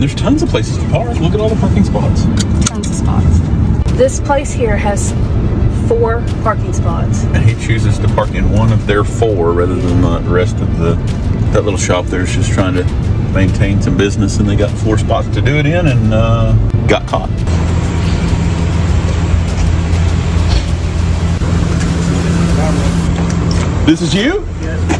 there's tons of places to park. Look at all the parking spots. Tons of spots. This place here has 4 parking spots. And he chooses to park in one of their 4 rather than the rest of that little shop there is just trying to maintain some business, and they got 4 spots to do it in, and got caught. This is you? Yes.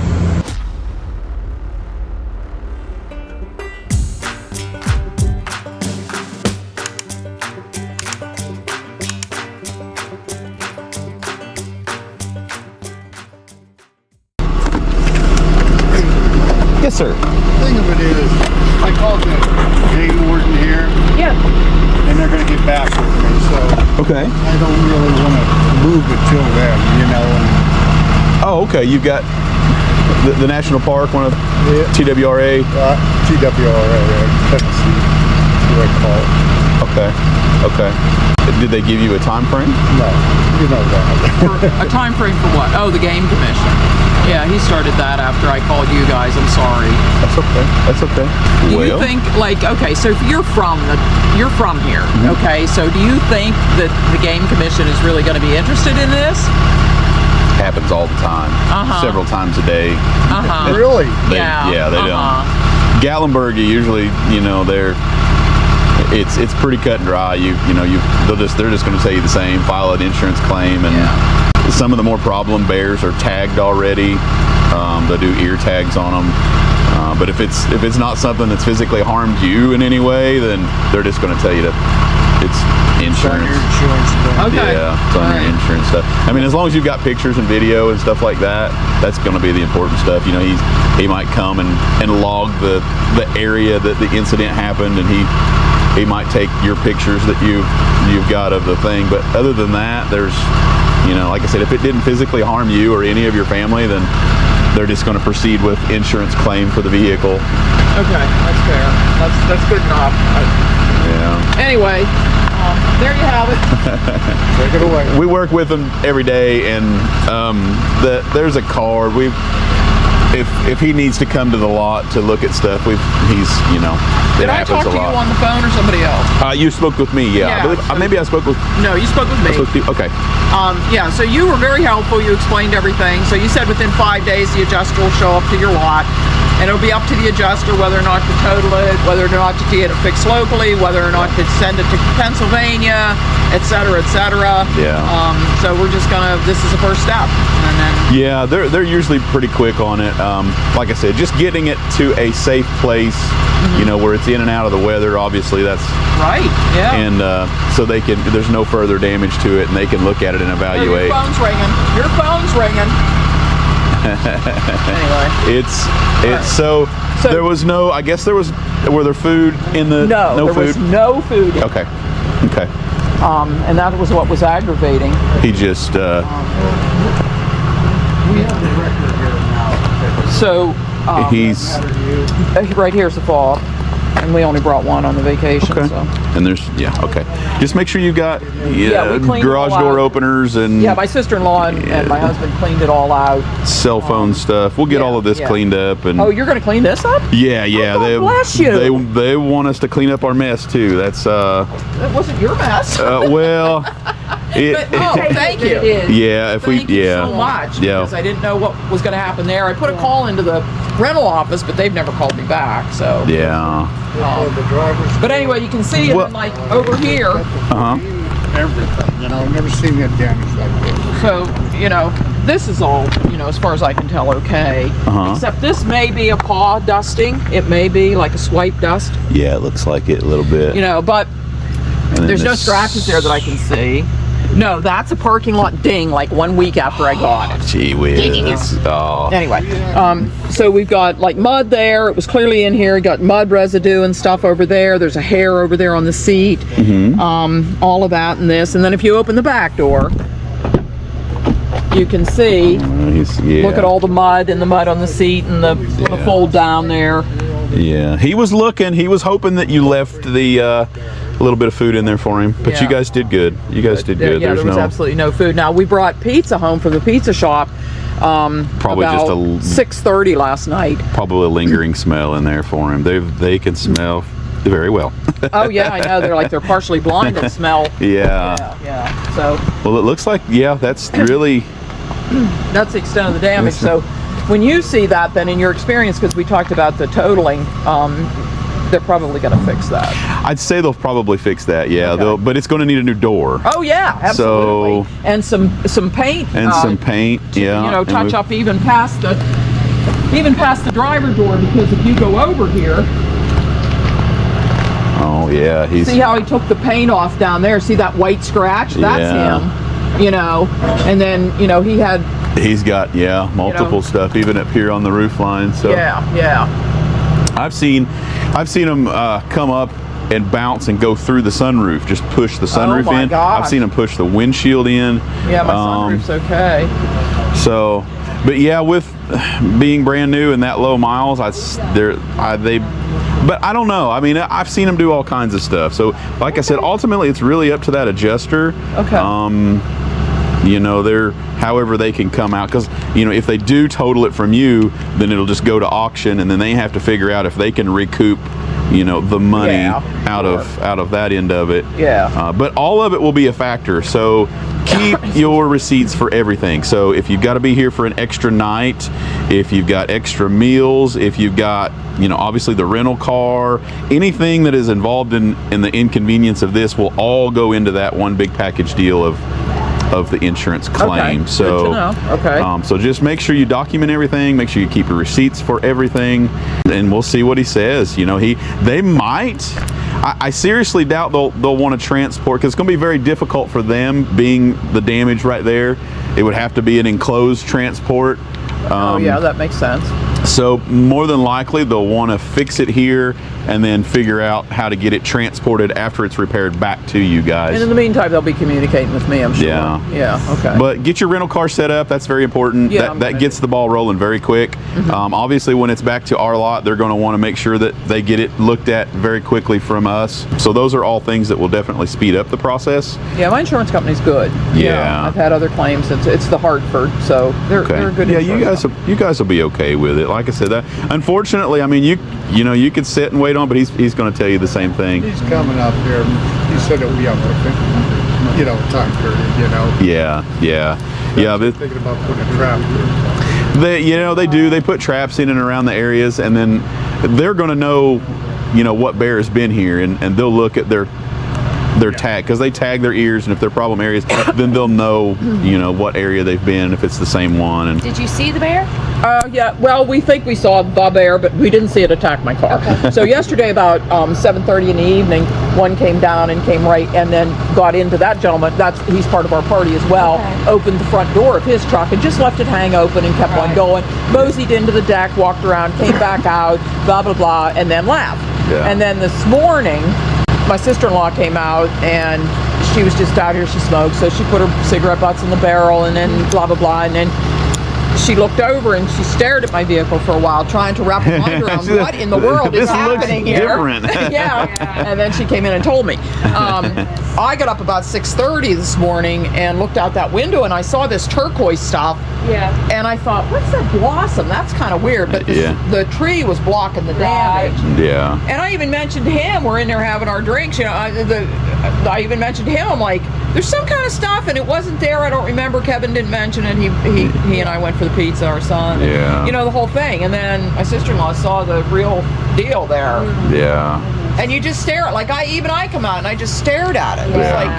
Yes, sir. The thing of it is, I called the game warden here, Yeah. and they're going to get back with me, so Okay. I don't really want to move it till then, you know. And Oh, okay. You've got the national park, one of Yeah. TWRA. TWRA, Tennessee, that's what I call it. Okay. Okay. Did they give you a time frame? No, you know that. A time frame for what? Oh, the game commission. Yeah, he started that after I called you guys. I'm sorry. That's okay. That's okay. Do you think, like, okay, so if you're from here, okay, so do you think that the game commission is really going to be interested in this? Happens all the time. Several times a day. Really? Yeah, they don't. Gatlinburg, usually, you know, it's pretty cut and dry. They're just going to tell you the same. File an insurance claim, and some of the more problem bears are tagged already. They do ear tags on them. But if it's not something that's physically harmed you in any way, then they're just going to tell you it's insurance. Okay. Yeah, it's on your insurance stuff. I mean, as long as you've got pictures and video and stuff like that, that's going to be the important stuff. You know, he might come and log the area that the incident happened, and he might take your pictures that you've got of the thing. But other than that, there's, you know, like I said, if it didn't physically harm you or any of your family, then they're just going to proceed with insurance claim for the vehicle. Okay, that's fair. That's good enough. Yeah. Anyway, there you have it. Take it away. We work with them every day, and there's a card. If he needs to come to the lot to look at stuff, he's you know, it Did I happens talk to a lot. you on the phone or somebody else? You spoke with me, yeah. Yeah, Maybe I spoke with. No, you spoke with me. I spoke to you. Okay. Yeah, so you were very helpful. You explained everything. So you said within 5 days the adjuster will show up to your lot, and it'll be up to the adjuster whether or not to total it, whether or not to get it fixed locally, whether or not to send it to Pennsylvania, et cetera, et cetera. Yeah. So we're just this is the first step, and then. Yeah, they're usually pretty quick on it. Like I said, just getting it to a safe place, you know, where it's in and out of the weather. Obviously, that's right. Yeah. And so there's no further damage to it, and they can look at it and evaluate. Your phone's ringing. Your phone's ringing. Anyway. It's so there was no. I guess were there food in the No, there food? was no food. Okay. Okay. And that was what was aggravating. He just. We have the record here now. So he's right here's the fob, and we only brought one on the vacation. okay. So. And there's okay. Just make sure you got we cleaned garage it all door out. openers and Yeah, my sister-in-law and my husband cleaned it all out. cell phone stuff. We'll get all of this cleaned up and. Oh, you're going to clean this up? Yeah. Oh, God bless you. They want us to clean up our mess too. That's That wasn't your mess. well. Thank you. Yeah, Thank you so much, because I didn't know what was going to happen there. I put a call into the rental office, but they've never called me back. So yeah. The driver's But anyway, you can see it like over here. everything. You know, I've never seen it damaged like this. So, you know, this is all, you know, as far as I can tell, okay. Except this may be a paw dusting. It may be like a swipe dust. Yeah, it looks like it a little bit. You know, but there's no scratches there that I can see. No, that's a parking lot ding like 1 week after I got it. Gee whiz. Oh. Anyway, so we've got like mud there. It was clearly in here. Got mud residue and stuff over there. There's a hair over there on the seat. All of that and this. And then if you open the back door, you can see, look at all the mud and the mud on the seat and the fold down there. Yeah, he was looking. He was hoping that you left the a little bit of food in there for him. But you guys did good. You guys did good. Yeah, there was absolutely no food. Now, we brought pizza home from the pizza shop probably about just 6:30 last night. Probably a lingering smell in there for him. They can smell very well. Oh yeah, I know. They're partially blind and smell. Yeah. Yeah. So Well, it looks like, yeah, that's really... that's the extent of the damage. So when you see that, then in your experience, because we talked about the totaling, they're probably going to fix that. I'd say they'll probably fix that, yeah. Okay. But it's going to need a new door. Oh yeah, absolutely. So, and some paint. and some paint, yeah. You know, and touch up even past the driver door, because if you go over here, oh yeah, see how he took the paint off down there? See that white scratch? That's him. You know, and then he's got multiple stuff even up here on the roof line. So yeah. I've seen him come up and bounce and go through the sunroof, just push the sunroof in. Gosh. I've seen him push the windshield in. Yeah, my sunroof's okay. So, but yeah, with being brand new and that low miles, but I don't know. I mean, I've seen them do all kinds of stuff. So, like I said, ultimately, it's really up to that adjuster. Okay. You know, however they can come out, because you know, if they do total it from you, then it'll just go to auction, and then they have to figure out if they can recoup, you know, the money out of that end of it. Yeah. But all of it will be a factor. So keep your receipts for everything. So if you've got to be here for an extra night, if you've got extra meals, if you've got, you know, obviously the rental car, anything that is involved in the inconvenience of this will all go into that one big package deal of the insurance claim. Okay. So good to know. Okay. So just make sure you document everything, make sure you keep your receipts for everything, and we'll see what he says. You know, they might, I seriously doubt they'll want to transport, because it's going to be very difficult for them, being the damage right there. It would have to be an enclosed transport. Oh yeah, that makes sense. So more than likely they'll want to fix it here and then figure out how to get it transported after it's repaired back to you guys. And in the meantime, they'll be communicating with me, I'm sure. Yeah, okay. But get your rental car set up. That's very important. Yeah, that gets the ball rolling very quick. Mm-hmm. Obviously, when it's back to our lot, they're going to want to make sure that they get it looked at very quickly from us. So those are all things that will definitely speed up the process. Yeah, my insurance company's good. Yeah. I've had other claims. It's the Hartford, so they're a good Yeah, insurance you guys will be okay with it. Like I said, that unfortunately, I mean, you know, you could sit and wait on, but he's going to tell you the same thing. He's coming up here. He said that we have to, you know, time period, you know. Yeah. Thinking about putting a trap here. They do. They put traps in and around the areas, and then they're going to know, you know, what bear has been here, and they'll look at their tag, because they tag their ears, and if they're problem areas, then they'll know, you know, what area they've been, if it's the same one. And did you see the bear? Yeah, well, we think we saw the bear, but we didn't see it attack my car. Okay. So yesterday about 7:30 in the evening, one came down and came right, and then got into that gentleman. He's part of our party as well. Okay. Opened the front door of his truck and just left it hang open and kept on going. Moseyed into the deck, walked around, came back out, blah blah blah, and then left. Yeah. And then this morning, my sister-in-law came out, and she was just out here. She smoked, so she put her cigarette butts in the barrel, and then blah blah blah, and then she looked over and she stared at my vehicle for a while, trying to wrap her mind around what in the world is happening here. Different. Yeah. And then she came in and told me. I got up about 6:30 this morning and looked out that window, and I saw this turquoise stuff. Yeah. And I thought, what's that blossom? That's kind of weird. But the tree was blocking the damage. Yeah. And I even mentioned to him, we're in there having our drinks, you know, I even mentioned to him, I'm like, there's some kind of stuff, and it wasn't there. I don't remember. Kevin didn't mention it. He and I went for the pizza, our son. Yeah. You know, the whole thing. And then my sister-in-law saw the real deal there. Yeah. And you just stare at, like, I come out and I just stared at it. It was Yeah. like,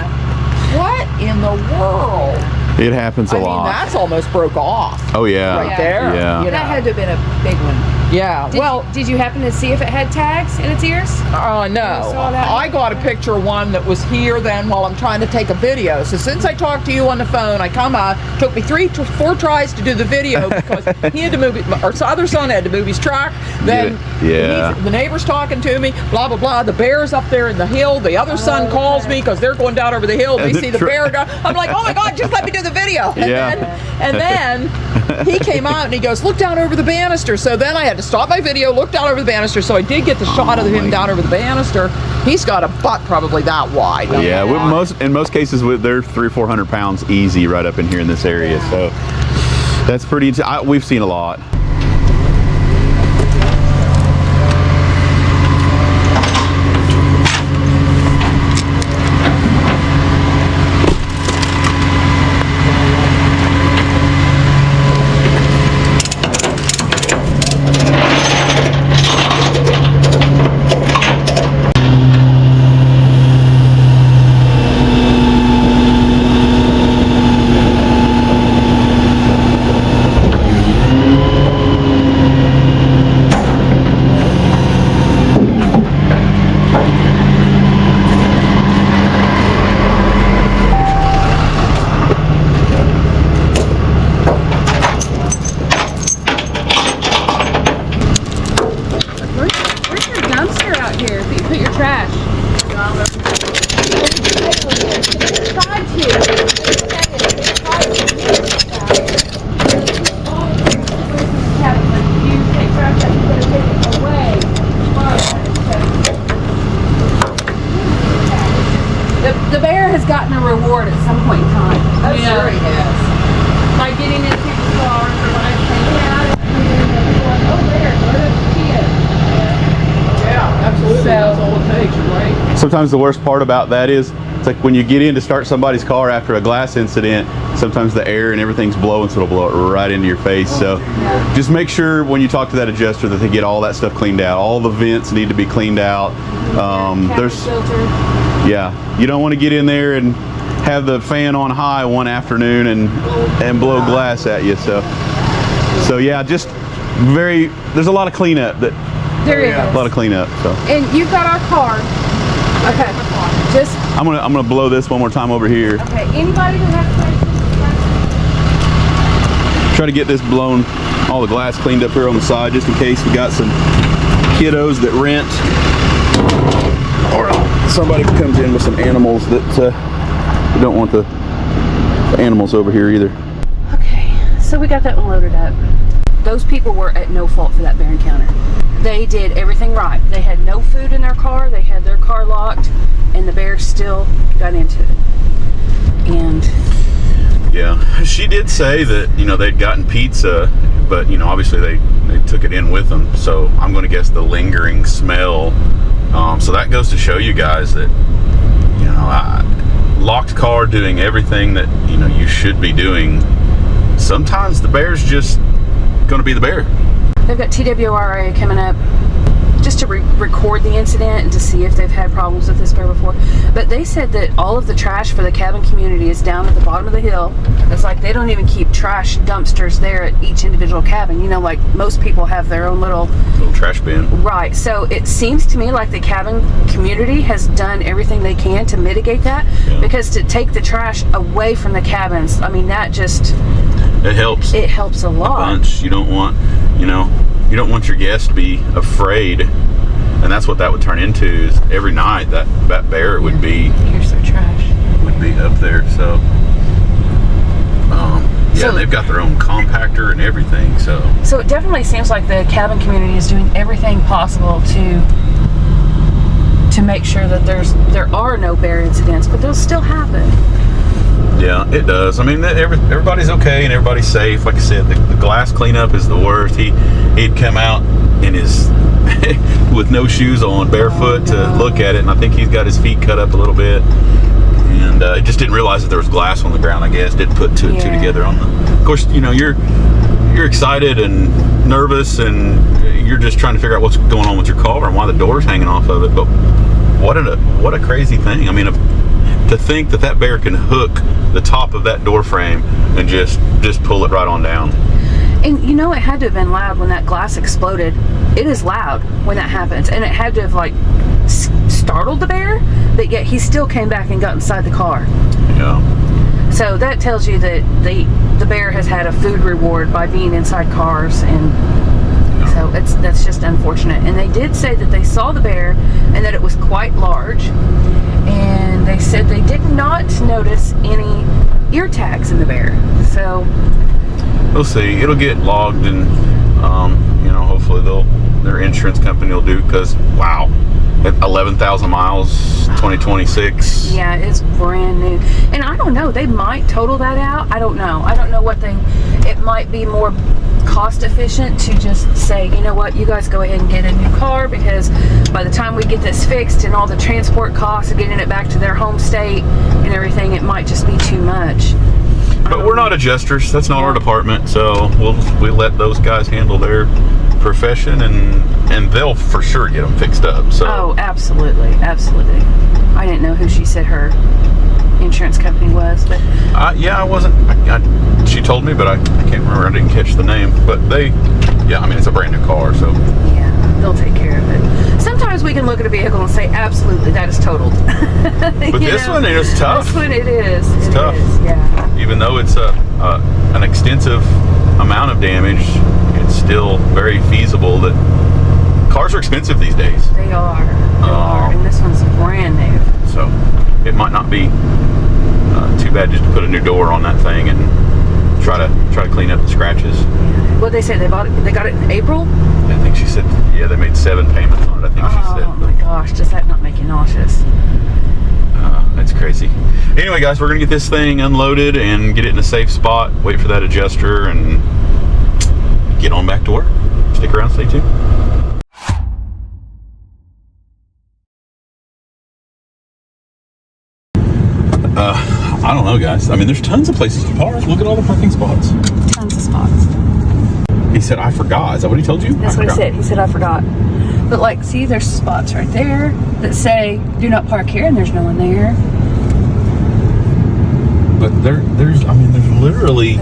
what in the world? It happens a lot. I mean, that's almost broke off. Oh yeah. Right there. Yeah. You know. That had to have been a big one. Yeah. Did you happen to see if it had tags in its ears? No. saw that? I got a picture of one that was here then while I'm trying to take a video. So since I talked to you on the phone, I come out. Took me 3 to 4 tries to do the video because he had to move it. Our other son had to move his truck. Then the neighbor's talking to me. Blah blah blah. The bear's up there in the hill. The other son calls me because they're going down over the hill. They see the bear. I'm like, oh my God, just let me do the video. And then he came out and he goes, look down over the banister. So then I had to stop my video, look down over the banister. So I did get the shot of him down over the banister. He's got a butt probably that wide. Yeah, in most cases, they're 300 or 400 pounds easy right up in here in this area. So that's pretty. We've seen a lot. trash. The bear has gotten a reward at some point in time. Oh, sure he has. By getting into people's cars or when I came out, oh, there, where's the kid? Yeah, absolutely. So- That's all it takes, right? Sometimes the worst part about that is, it's like when you get in to start somebody's car after a glass incident, sometimes the air and everything's blowing, so it'll blow it right into your face. So just make sure when you talk to that adjuster that they get all that stuff cleaned out. All the vents need to be cleaned out. There's, yeah, you don't want to get in there and have the fan on high one afternoon and blow glass at you. So yeah, just there's a lot of cleanup There is. a lot of cleanup. So And you've got our card. Okay. Just, I'm gonna blow this one more time over here. okay, anybody who has questions? Try to get this blown, all the glass cleaned up here on the side, just in case we got some kiddos that rent, or somebody comes in with some animals that we don't want the animals over here either. Okay, so we got that one loaded up. Those people were at no fault for that bear encounter. They did everything right. They had no food in their car, they had their car locked, and the bear still got into it. And Yeah, she did say that, they'd gotten pizza, but, obviously they took it in with them. So I'm going to guess the lingering smell. So that goes to show you guys that, locked car doing everything that, you should be doing. Sometimes the bear's just going to be the bear. they've got TWRA coming up just to record the incident and to see if they've had problems with this bear before. But they said that all of the trash for the cabin community is down at the bottom of the hill. It's like they don't even keep trash dumpsters there at each individual cabin. Like most people have their own little trash bin. Right. So it seems to me like the cabin community has done everything they can to mitigate that. Yeah. Because to take the trash away from the cabins, I mean, that just... It helps. It helps a lot. A bunch. You don't want, you don't want your guests to be afraid, and that's what that would turn into. Is every night that bear would be Here's their trash. up there. So, So- they've got their own compactor and everything. So So it definitely seems like the cabin community is doing everything possible to make sure that there are no bear incidents, but they'll still happen. yeah, it does. I mean, everybody's okay and everybody's safe. Like I said, the glass cleanup is the worst. He'd come out in his with no shoes on, barefoot, to look at it, and I think he's got his feet cut up a little bit. And just didn't realize that there was glass on the ground. I guess didn't put two and two together on the. Of course, you're excited and nervous, and you're just trying to figure out what's going on with your car and why the door's hanging off of it. But what a crazy thing! I mean, to think that bear can hook the top of that door frame and just pull it right on down. And it had to have been loud when that glass exploded. It is loud when that happens, and it had to have startled the bear, but yet he still came back and got inside the car. Yeah. So that tells you that the bear has had a food reward by being inside cars, and so that's just unfortunate. And they did say that they saw the bear and that it was quite large, and they said they did not notice any ear tags in the bear. So We'll see. It'll get logged, and hopefully their insurance company will do, because wow, at 11,000 miles, 2026. yeah, it's brand new, and I don't know. They might total that out. I don't know. It might be more cost efficient to just say, you know what, you guys go ahead and get a new car, because by the time we get this fixed and all the transport costs of getting it back to their home state and everything, it might just be too much. But we're not adjusters. That's not our department. So we let those guys handle their profession, and they'll for sure get them fixed up. So. Oh, absolutely, absolutely. I didn't know who she said her insurance company was, but I wasn't. She told me, but I can't remember. I didn't catch the name. But it's a brand new car, so. yeah, they'll take care of it. Sometimes we can look at a vehicle and say, absolutely, that is totaled. But this one is tough. This one, it is. It's tough. Yeah. Even though it's an extensive amount of damage, it's still very feasible that Cars are expensive these days. They are. And this one's brand new. So it might not be too bad just to put a new door on that thing and try to clean up the scratches. What they say, they got it in April? I think she said, yeah, they made 7 payments on it, I think she said. Oh my gosh, does that not make you nauseous? That's crazy. Anyway, guys, we're gonna get this thing unloaded and get it in a safe spot, wait for that adjuster, and get on back to work. Stick around, stay tuned. I don't know, guys. I mean, there's tons of places to park. Look at all the parking spots. Tons of spots. He said, I forgot. Is that what he told you? That's what he said. He said, I forgot. But like, see, there's spots right there that say, do not park here, and there's no one there. But there's literally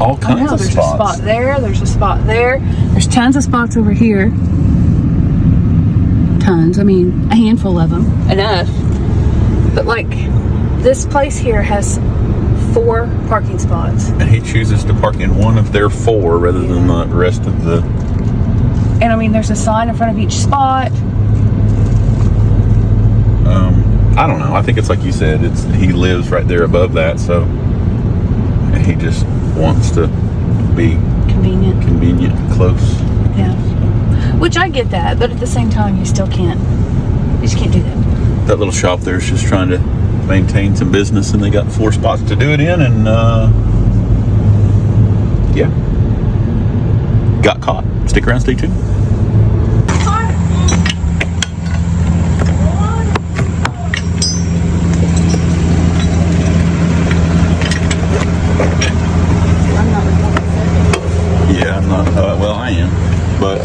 all kinds of there's spots. A spot there, there's a spot there. There's tons of spots over here. Tons, I mean, a handful of them. Enough. But like, this place here has 4 parking spots. And he chooses to park in one of their 4 rather than the rest of the... And I mean, there's a sign in front of each spot. I don't know. I think it's like you said. He lives right there above that, so he just wants to be convenient, close. Yeah. Which I get that, but at the same time, you still can't. You just can't do that. That little shop there is just trying to maintain some business, and they got 4 spots to do it in, and yeah, got caught. Stick around, stay tuned. Yeah, I'm not. Well, I am, but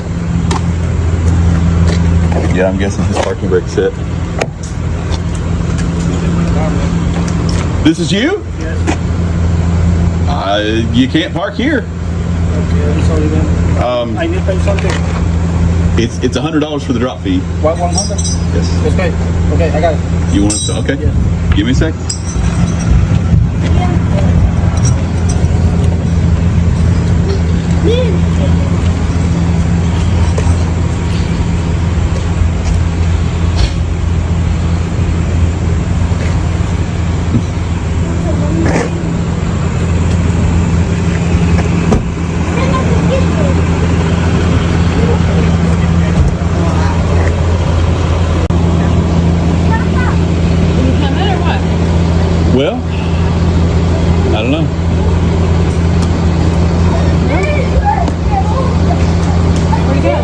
yeah, I'm guessing his parking brake's set. This is you? Yes. You can't park here. Okay, I'm sorry then. I need to pay something. It's $100 for the drop fee. 100? Yes. Okay, okay, I got it. You want to? Okay. Yes. Give me a sec. Well, I don't know. Where'd you go?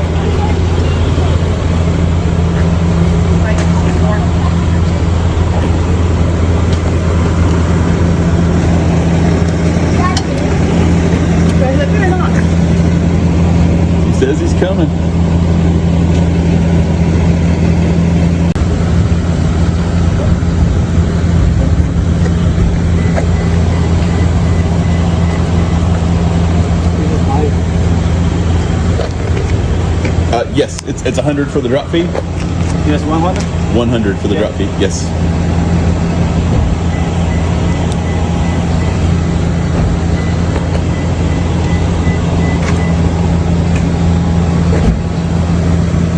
He says he's coming. Yes, it's 100 for the drop fee. Yes, 100? 100 for the drop fee. Yes.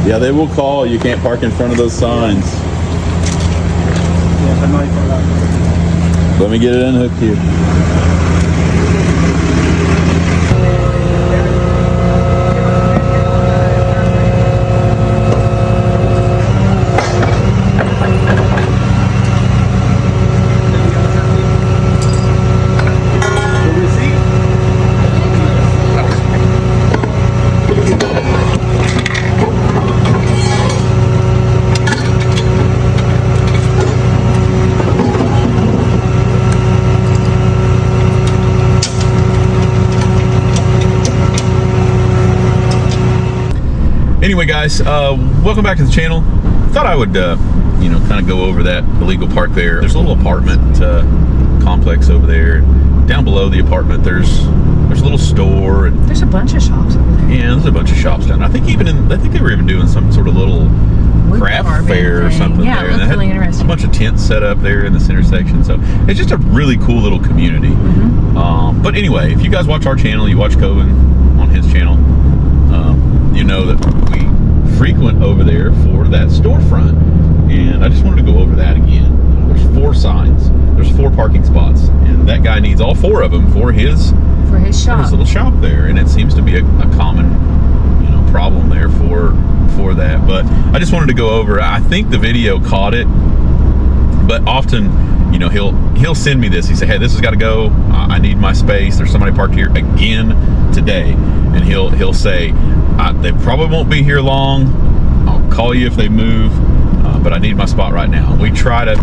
Yeah, they will call. You can't park in front of those signs. Yes, I know you forgot. Let me get it unhooked here. Anyway, guys, welcome back to the channel. Thought I would, you know, kind of go over that illegal park there. There's a little apartment complex over there. Down below the apartment, there's a little store. And There's a bunch of shops over there. yeah, there's a bunch of shops down there. I think they were even doing some sort of little craft fair or something yeah, there. it looks really interesting. A bunch of tents set up there in this intersection. So it's just a really cool little community. But anyway, if you guys watch our channel, you watch Towin on his channel, you know that we frequent over there for that storefront. And I just wanted to go over that again. There's 4 signs. There's 4 parking spots, and that guy needs all 4 of them for his shop. his little shop there. And it seems to be a common, problem there for that. But I just wanted to go over. I think the video caught it, but often, he'll send me this. He said, "Hey, this has got to go. I need my space. There's somebody parked here again today," and he'll say, "They probably won't be here long. I'll call you if they move." But I need my spot right now. We try to,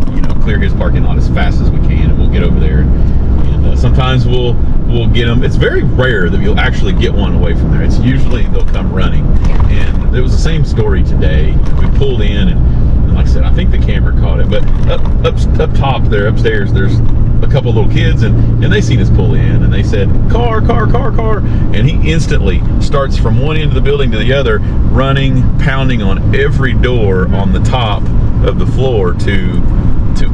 clear his parking lot as fast as we can, and we'll get over there. And sometimes we'll get them. It's very rare that you'll actually get one away from there. It's usually they'll come running. And it was the same story today. We pulled in, and like I said, I think the camera caught it. But up top there, upstairs, there's a couple little kids, and they seen us pull in, and they said, "Car, car, car, car," and he instantly starts from one end of the building to the other, running, pounding on every door on the top of the floor to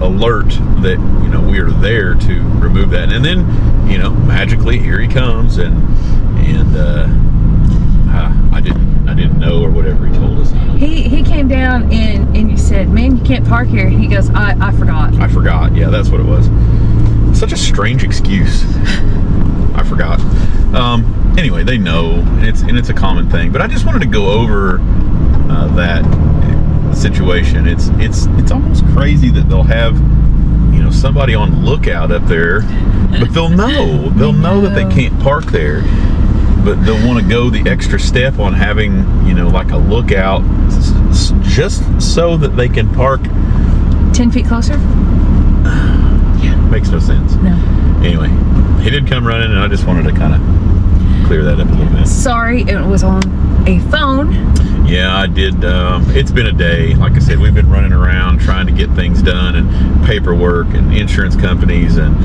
alert that we are there to remove that. And then magically here he comes, and I didn't know, or whatever he told us. He came down and you said, "Man, you can't park here." He goes, I forgot. I forgot. Yeah, that's what it was. Such a strange excuse. I forgot. Anyway, they know, and it's a common thing. But I just wanted to go over that situation. It's almost crazy that they'll have somebody on lookout up there, but they'll know that they can't park there. But they'll want to go the extra step on having like a lookout, just so that they can park 10 feet closer. Makes no sense. No. Anyway, he did come running, and I just wanted to kind of clear that up a little bit. Sorry, it was on a phone. Yeah, I did. It's been a day. Like I said, we've been running around trying to get things done, and paperwork, and insurance companies, and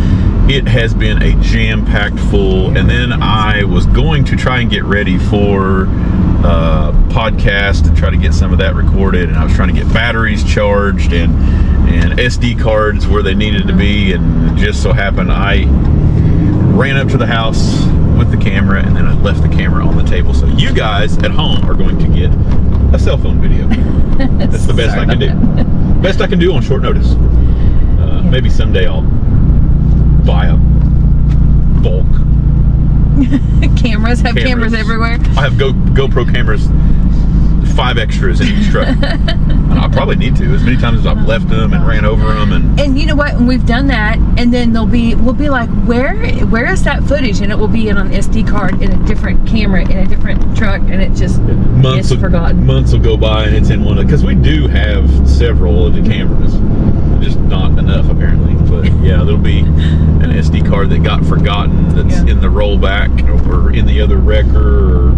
it has been a jam-packed full. And then I was going to try and get ready for podcast and try to get some of that recorded, and I was trying to get batteries charged and SD cards where they needed to be, and it just so happened I ran up to the house with the camera, and then I left the camera on the table. So you guys at home are going to get a cell phone video. That's the best I can do. Best I can do on short notice. Maybe someday I'll buy a bulk. Cameras everywhere. I have GoPro cameras, 5 extras in each truck. And I probably need to, as many times as I've left them and ran over them. And you know what? And we've done that, and then we'll be like, where is that footage? And it will be in an SD card in a different camera in a different truck, and it just gets forgotten. Months will go by, and it's in one of, because we do have several of the cameras, just not enough apparently. But yeah, there'll be an SD card that got forgotten that's in the rollback or in the other wrecker.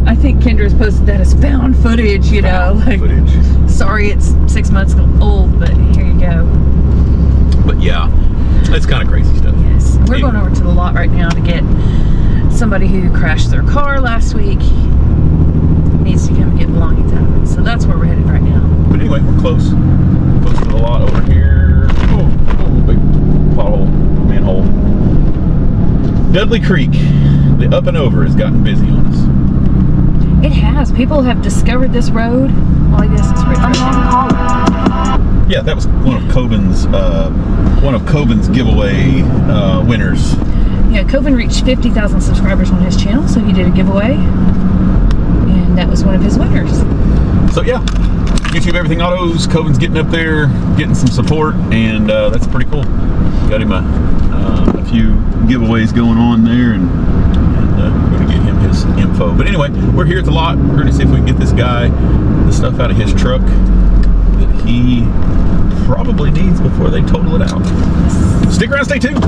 I think Kendra's posted that as found footage, footage. Sorry, it's 6 months old, but here you go. But yeah, it's kind of crazy stuff. Yes. We're going over to the lot right now to get somebody who crashed their car last week. Needs to come and get belongings out of it. So that's where we're headed right now. But anyway, we're close. Close to the lot over here. Oh, big pothole, manhole. Dudley Creek, the up and over has gotten busy on us. It has. People have discovered this road. Well, I guess it's right. Yeah, that was one of Coben's giveaway winners. Yeah, Coven reached 50,000 subscribers on his channel, so he did a giveaway, and that was one of his winners. So yeah, YouTube Everything Autos, Coben's getting up there, getting some support, and that's pretty cool. Got him a few giveaways going on there, and we're going to get him his info. But anyway, we're here at the lot. We're going to see if we can get this guy the stuff out of his truck that he probably needs before they total it out. Stick around, stay tuned.